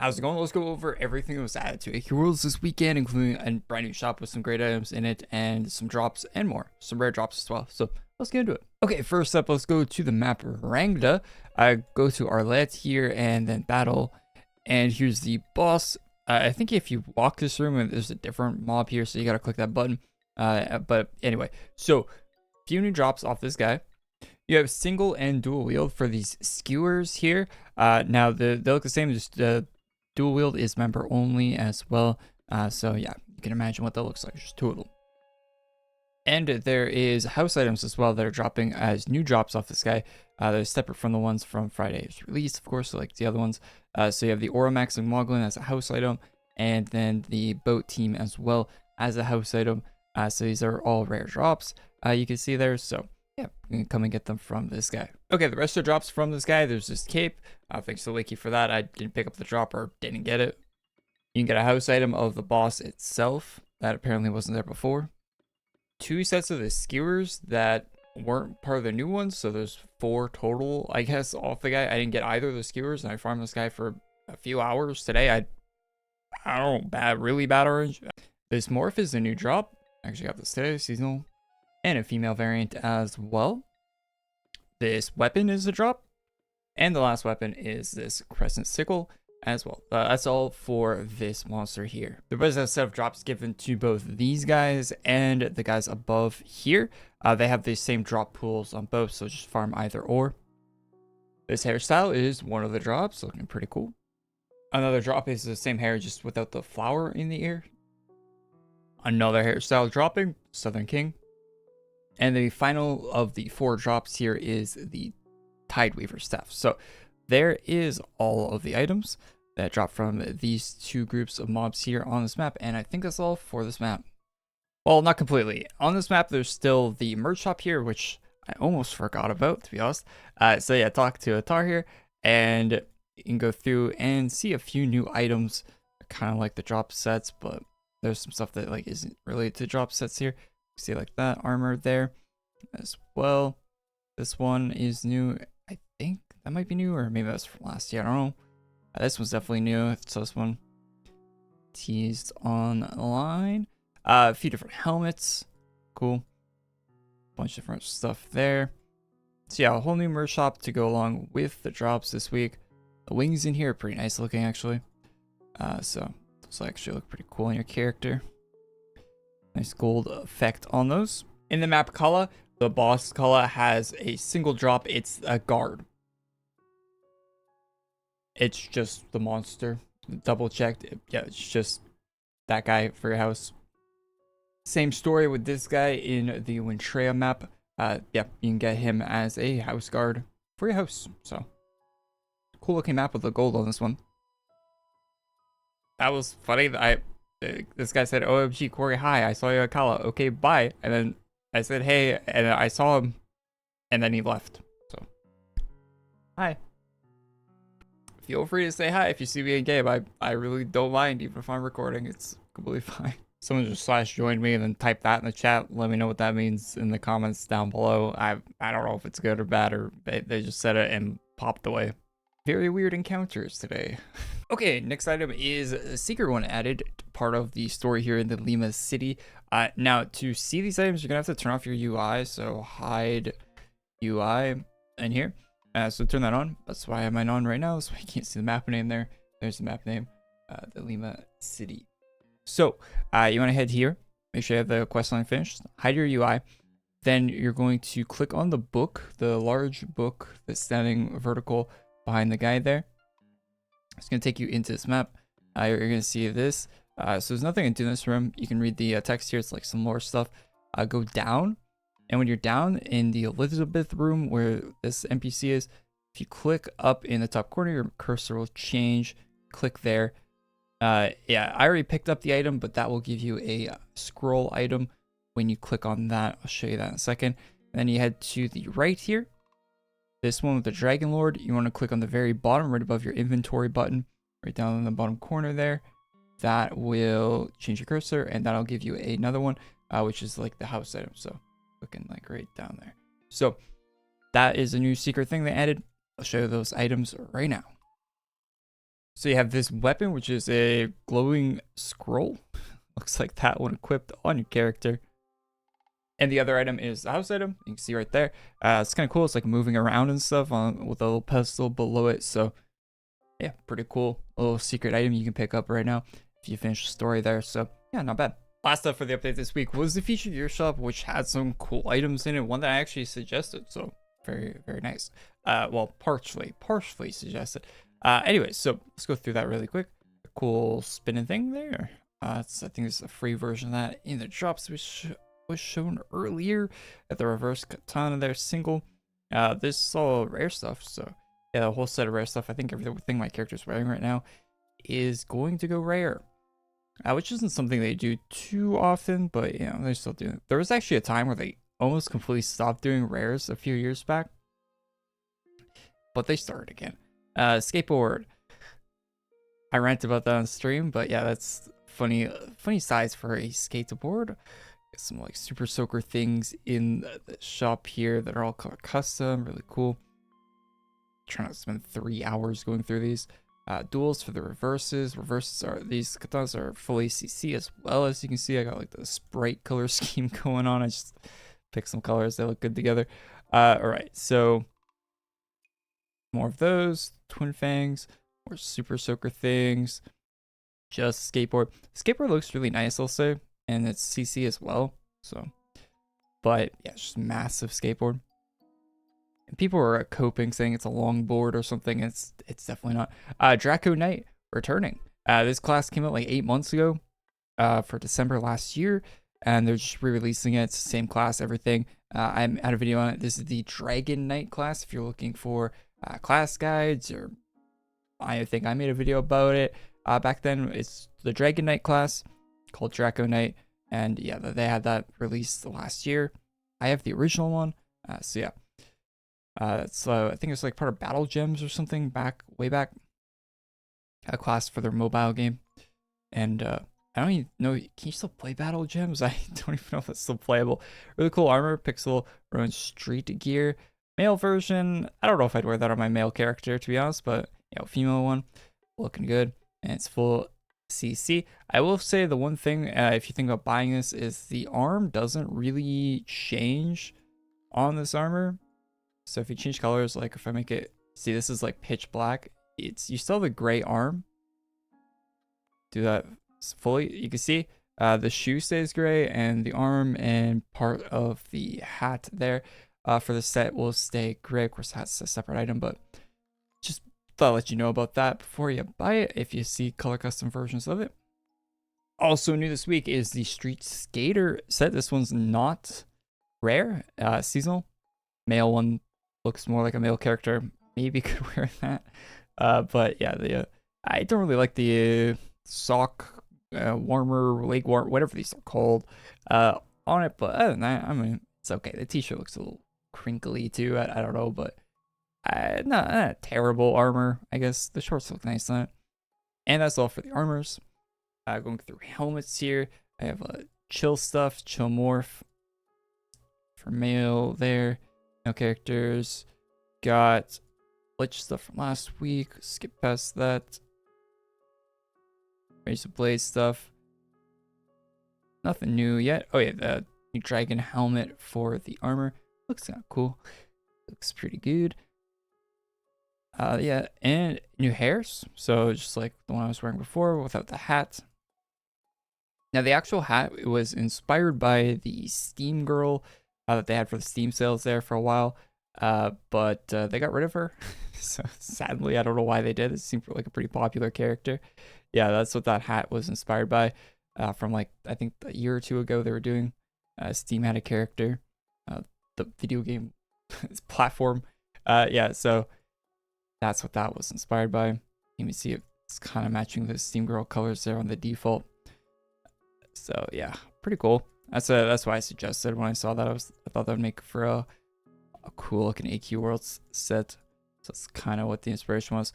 How's it going? Let's go over everything that was added to AQWorlds this weekend, including a brand new shop with some great items in it and some drops and more. Some rare drops as well. So let's get into it. Okay, first up, let's go to the map Rangda. I go to Arlette here and then battle. And here's the boss. I think if you walk this room, there's a different mob here, so you got to click that button. But anyway, so few new drops off this guy. You have single and dual wield for these skewers here. Now they look the same, just dual wield is member only as well. So yeah, you can imagine what that looks like. Just two of them. And there is house items as well that are dropping as new drops off this guy. They're separate from the ones from Friday's release, of course, like the other ones. So you have the Oramax and Moglin as a house item, and then the boat team as well as a house item. So these are all rare drops. You can see there. So yeah, you can come and get them from this guy. Okay, the rest of the drops from this guy. There's this cape. Thanks to Lakey for that. I didn't pick up the drop or didn't get it. You can get a house item of the boss itself. That apparently wasn't there before. 2 sets of the skewers that weren't part of the new ones. So there's 4 total, I guess, off the guy. I didn't get either of the skewers, and I farmed this guy for a few hours today. I don't know, really bad orange. This morph is a new drop. Actually got this today, seasonal. And a female variant as well. This weapon is a drop. And the last weapon is this crescent sickle as well. That's all for this monster here. There was a set of drops given to both these guys and the guys above here. They have the same drop pools on both, so just farm either or. This hairstyle is one of the drops, looking pretty cool. Another drop is the same hair, just without the flower in the ear. Another hairstyle dropping, Southern King. And the final of the 4 drops here is the Tideweaver staff. So there is all of the items that drop from these 2 groups of mobs here on this map. And I think that's all for this map. Well, not completely. On this map, there's still the merch shop here, which I almost forgot about, to be honest. So yeah, talk to Atar here. And you can go through and see a few new items, kind of like the drop sets, but there's some stuff that like isn't related to drop sets here. See like that armor there as well. This one is new. I think that might be new, or maybe that's from last year. I don't know. This one's definitely new. So this one teased online. A few different helmets. Cool. Bunch of different stuff there. So yeah, a whole new merch shop to go along with the drops this week. The wings in here are pretty nice looking actually. So those actually look pretty cool on your character. Nice gold effect on those. In the map color, the boss color has a single drop. It's a guard. It's just the monster. Double checked. Yeah, it's just that guy for your house. Same story with this guy in the Wintrea map. Yeah, you can get him as a house guard for your house. So cool looking map with the gold on this one. That was funny. This guy said, OMG, Korey, hi, I saw you at Kala. Okay, bye. And then I said, hey, and I saw him, and then he left. So, hi. Feel free to say hi if you see me in game. I really don't mind, even if I'm recording. It's completely fine. Someone just /joined me and then type that in the chat. Let me know what that means in the comments down below. I don't know if it's good or bad, or they just said it and popped away. Very weird encounters today. Okay, next item is a secret one added, part of the story here in the Lima city. Now, to see these items, you're going to have to turn off your UI, so hide UI in here. So turn that on. That's why I have mine on right now, so I can't see the map name there. There's the map name, the Lima city. So you want to head here, make sure you have the quest line finished, hide your UI. Then you're going to click on the book, the large book that's standing vertical behind the guy there. It's going to take you into this map. You're going to see this. So there's nothing to do in this room. You can read the text here. It's like some more stuff. Go down. And when you're down in the Elizabeth room where this NPC is, if you click up in the top corner, your cursor will change. Click there. Yeah, I already picked up the item, but that will give you a scroll item when you click on that. I'll show you that in a second. Then you head to the right here. This one with the Dragon Lord, you want to click on the very bottom, right above your inventory button, right down in the bottom corner there. That will change your cursor, and that'll give you another one, which is like the house item. So looking like right down there. So that is a new secret thing they added. I'll show you those items right now. So you have this weapon, which is a glowing scroll. Looks like that one equipped on your character. And the other item is the house item. You can see right there. It's kind of cool. It's like moving around and stuff with a little pedestal below it. So yeah, pretty cool. A little secret item you can pick up right now if you finish the story there. So yeah, not bad. Last up for the update this week was the featured gear shop, which had some cool items in it. One that I actually suggested. So very, very nice. Well, partially suggested. Anyway, so let's go through that really quick. A cool spinning thing there. I think it's a free version of that in the drops, which was shown earlier at the reverse katana there single. This is all rare stuff, so yeah, a whole set of rare stuff. I think everything my character's wearing right now is going to go rare, which isn't something they do too often, but you know, they're still doing it. There was actually a time where they almost completely stopped doing rares a few years back, but they started again. Skateboard. I rant about that on stream, but yeah, that's funny size for a skateboard. Got some like super soaker things in the shop here that are all color custom, really cool. Trying to spend 3 hours going through these. Duels for the reverses. These katanas are fully CC as well. As you can see, I got like the Sprite color scheme going on. I just picked some colors, they look good together. All right, so more of those twin fangs, more super soaker things. Just skateboard. Skateboard looks really nice, I'll say, and it's CC as well. So, but yeah, it's just massive skateboard. And people are coping saying it's a longboard or something. It's definitely not. Draco Knight returning. This class came out like 8 months ago, for December last year, and they're just re-releasing it. It's the same class, everything. I had a video on it. This is the Dragon Knight class. If you're looking for class guides, or I think I made a video about it back then. It's the Dragon Knight class called Draco Knight, and yeah, they had that released last year. I have the original one, so yeah. So I think it's like part of Battle Gems or something way back. A class for their mobile game, and I don't even know. Can you still play Battle Gems? I don't even know if it's still playable. Really cool armor, Pixel Ruin Street gear, male version. I don't know if I'd wear that on my male character, to be honest, but you know, female one, looking good, and it's full CC. I will say the one thing, if you think about buying this, is the arm doesn't really change on this armor. So if you change colors, like if I make it, see, this is like pitch black. You still have the gray arm. Do that fully. You can see the shoe stays gray, and the arm and part of the hat there for the set will stay gray. Of course, hat's a separate item, but just thought I'd let you know about that before you buy it if you see color custom versions of it. Also new this week is the Street Skater set. This one's not rare, seasonal. Male one looks more like a male character. Maybe could wear that. But yeah, I don't really like the sock warmer, leg warm, whatever these are called, on it. But other than that, I mean, it's okay. The t-shirt looks a little crinkly too. I don't know, but not terrible armor. I guess the shorts look nice on it. And that's all for the armors. Going through helmets here. I have chill stuff, chill morph for male there. No characters. Got glitch stuff from last week. Skip past that. Razor blade stuff. Nothing new yet. Oh yeah, the new dragon helmet for the armor. Looks kind of cool. Looks pretty good. Yeah, and new hairs. So just like the one I was wearing before without the hat. Now the actual hat, it was inspired by the Steam girl that they had for the Steam sales there for a while. But they got rid of her. So sadly, I don't know why they did. It seemed like a pretty popular character. Yeah, that's what that hat was inspired by. From like, I think a year or two ago they were doing. Steam had a character. The video game platform. Yeah, so that's what that was inspired by. You can see it's kind of matching the Steam girl colors there on the default. So yeah, pretty cool. That's why I suggested when I saw that. I thought that would make for a cool looking AQWorlds set. So that's kind of what the inspiration was.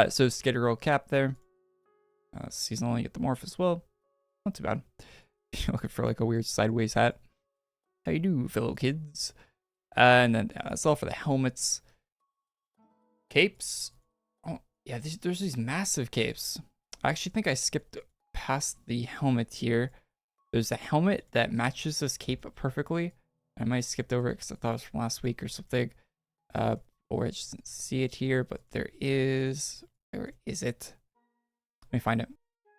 So Skater Girl cap there. Seasonal, you get the morph as well. Not too bad. You're looking for like a weird sideways hat. How you do, fellow kids? And then that's all for the helmets. Capes. Oh, Yeah, there's these massive capes. I actually think I skipped past the helmet here. There's a helmet that matches this cape perfectly. I might have skipped over it because I thought it was from last week or something. Or I just didn't see it here, but there is. Where is it? Let me find it.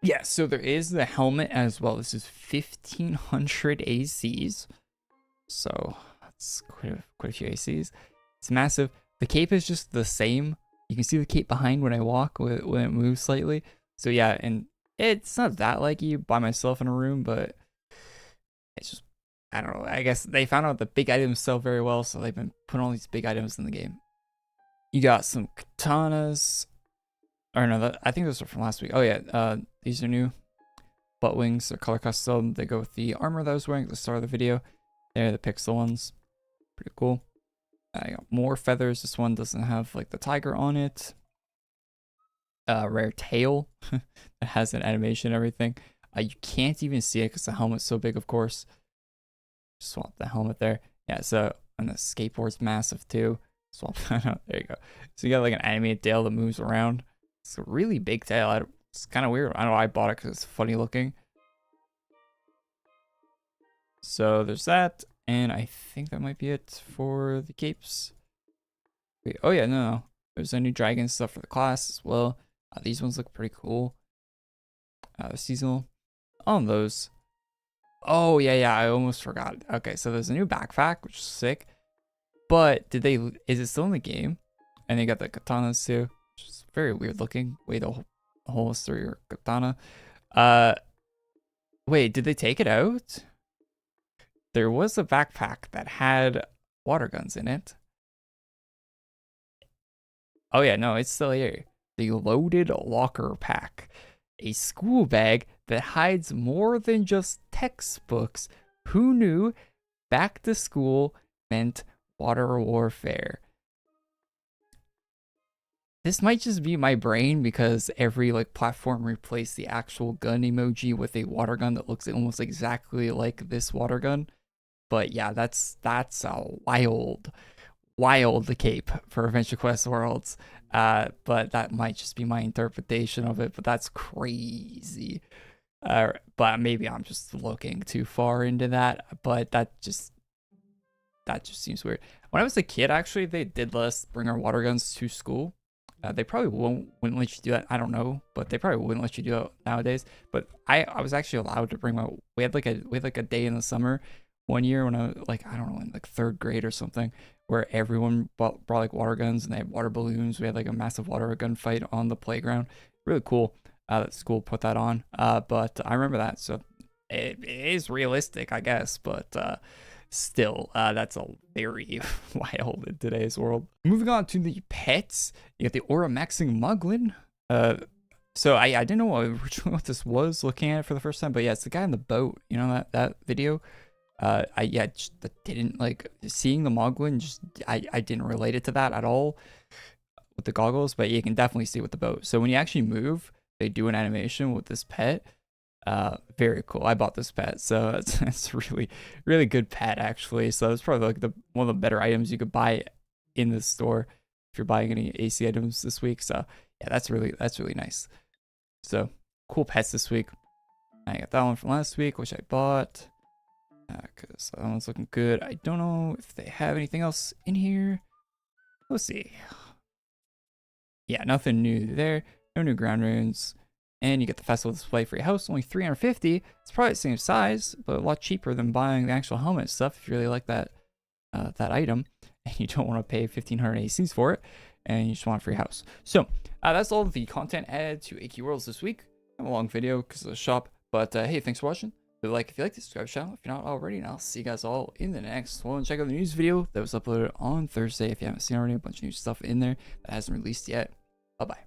Yeah, so there is the helmet as well. This is 1500 ACs. So that's quite a few ACs. It's massive. The cape is just the same. You can see the cape behind when I walk when it moves slightly. So yeah, and it's not that laggy by myself in a room, but it's just, I don't know. I guess they found out the big items sell very well, so they've been putting all these big items in the game. You got some katanas. Or no, I think those are from last week. Oh yeah, these are new. Butt wings are color custom. They go with the armor that I was wearing at the start of the video. They're the pixel ones. Pretty cool. I got more feathers. This one doesn't have like the tiger on it. Rare tail that has an animation and everything. You can't even see it because the helmet's so big, of course. Swap the helmet there. Yeah, so, and the skateboard's massive too. Swap that out. There you go. So you got like an animated tail that moves around. It's a really big tail. It's kind of weird. I don't know why I bought it because it's funny looking. So there's that. And I think that might be it for the capes. Wait, oh yeah, no. There's a new dragon stuff for the class as well. These ones look pretty cool. Seasonal. On those. Oh yeah, I almost forgot. Okay, so there's a new backpack, which is sick. But is it still in the game? And they got the katanas too, which is very weird looking. Wait, the whole history or katana. Wait, did they take it out? There was a backpack that had water guns in it. Oh yeah, no, it's still here. The loaded locker pack. A school bag that hides more than just textbooks. Who knew back to school meant water warfare? This might just be my brain because every like platform replaced the actual gun emoji with a water gun that looks almost exactly like this water gun. But yeah, that's a wild cape for Adventure Quest Worlds. But that might just be my interpretation of it, but that's crazy. But maybe I'm just looking too far into that, but that just seems weird. When I was a kid, actually, they did let us bring our water guns to school. They probably wouldn't let you do that. I don't know, but they probably wouldn't let you do it nowadays. But I was actually allowed to bring my. We had like a day in the summer one year when I was like, I don't know, in like 3rd grade or something, where everyone brought like water guns and they had water balloons. We had like a massive water gun fight on the playground. Really cool. That school put that on. But I remember that, so it is realistic, I guess. But still, that's a very wild in today's world. Moving on to the pets, you got the Aura Maxing Muglin. So I didn't know originally what this was looking at it for the first time, but yeah, it's the guy in the boat. You know that video. I just didn't like seeing the Moglin. Just I didn't relate it to that at all with the goggles, but you can definitely see with the boat. So when you actually move, they do an animation with this pet. Very cool. I bought this pet, so it's a really good pet actually. So it's probably like one of the better items you could buy in the store if you're buying any AC items this week. So yeah, that's really nice. So cool pets this week. I got that one from last week, which I bought. Because that one's looking good. I don't know if they have anything else in here. Let's see. Yeah, nothing new there. No new ground runes. And you get the festival display for your house. Only 350. It's probably the same size, but a lot cheaper than buying the actual helmet stuff if you really like that that item. And you don't want to pay 1500 ACs for it. And you just want it for your house. So that's all the content added to AQWorlds this week. Kind of a long video because of the shop. But hey, thanks for watching. Like if you like this, subscribe to the channel if you're not already, and I'll see you guys all in the next one. Check out the news video that was uploaded on Thursday if you haven't seen already. A bunch of new stuff in there that hasn't released yet. Bye bye.